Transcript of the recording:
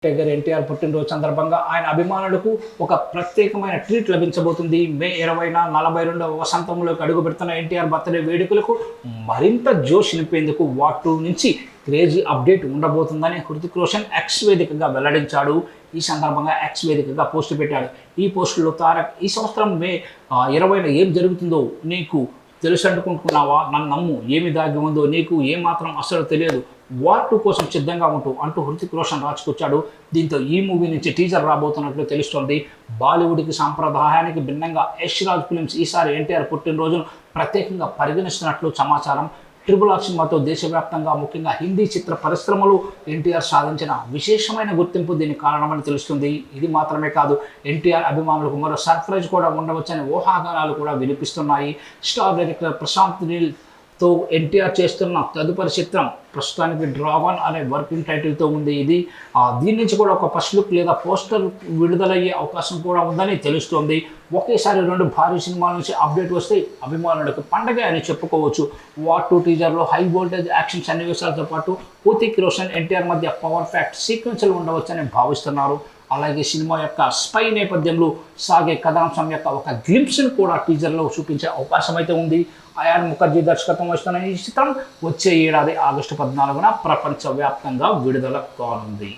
Tiger NTR పుట్టినరోజు సందర్భంగా ఆయన అభిమానులకు ఒక ప్రత్యేకమైన ట్రీట్ లభించబోతుంది. మే 20న 42వ వసంతంలోకి అడుగు పెడుతున్న ఎన్టీఆర్ బర్త్డే వేడుకలకు మరింత జోష్ నింపేందుకు వార్ 2 నుంచి క్రేజీ అప్డేట్ ఉండబోతుందని హృతిక్ రోషన్ ఎక్స్ వేదికగా వెల్లడించాడు. ఈ సందర్భంగా ఎక్స్ వేదికగా పోస్ట్ పెట్టాడు. ఈ పోస్టులో తారక్, ఈ సంవత్సరం మే 20న ఏం జరుగుతుందో నీకు తెలుసు అనుకుంటున్నావా? నన్ను నమ్ము, ఏమి దాగి ఉందో నీకు ఏమాత్రం అసలు తెలియదు. వార్ 2 కోసం సిద్ధంగా అంటూ హృతిక్ రోషన్ రాసుకొచ్చాడు. దీంతో ఈ మూవీ నుంచి టీజర్ రాబోతున్నట్లు తెలుస్తోంది. బాలీవుడ్కి సాంప్రదాయానికి భిన్నంగా యష్ రాజ్ ఫిల్మ్స్ ఈసారి ఎన్టీఆర్ పుట్టినరోజును ప్రత్యేకంగా పరిగణిస్తున్నట్లు సమాచారం. ట్రిపుల్ ఆర్ సినిమాతో దేశవ్యాప్తంగా ముఖ్యంగా హిందీ చిత్ర పరిశ్రమలు ఎన్టీఆర్ సాధించిన విశేషమైన గుర్తింపు దీనికి కారణమని తెలుస్తుంది. ఇది మాత్రమే కాదు, ఎన్టీఆర్ అభిమానులకు మరో సర్ప్రైజ్ కూడా ఉండవచ్చని ఊహాగానాలు కూడా వినిపిస్తున్నాయి. స్టార్ డైరెక్టర్ ప్రశాంత్ నీల్తో ఎన్టీఆర్ చేస్తున్న తదుపరి చిత్రం ప్రస్తుతానికి డ్రాగన్ అనే వర్కింగ్ టైటిల్తో ఉంది. దీని నుంచి కూడా ఒక ఫస్ట్ లుక్ లేదా పోస్టర్ విడుదలయ్యే అవకాశం కూడా ఉందని తెలుస్తోంది. ఒకేసారి 2 భారీ సినిమాల నుంచి అప్డేట్ వస్తే అభిమానులకు పండగ అని చెప్పుకోవచ్చు. వార్ 2 టీజర్లో హై వోల్టేజ్ యాక్షన్ సన్నివేశాలతో పాటు హృతిక్ రోషన్ ఎన్టీఆర్ మధ్య పవర్ ఫ్యాక్ట్ సీక్వెన్స్లు ఉండవచ్చని భావిస్తున్నారు. అలాగే సినిమా యొక్క స్పై నేపథ్యంలో సాగే కథాంశం యొక్క ఒక గ్లింప్స్ను కూడా టీజర్లో చూపించే అవకాశం అయితే ఉంది. అయాన్ ముఖర్జీ దర్శకత్వం వస్తున్న ఈ చిత్రం వచ్చే ఏడాది ఆగస్టు 14న ప్రపంచవ్యాప్తంగా విడుదల కానుంది.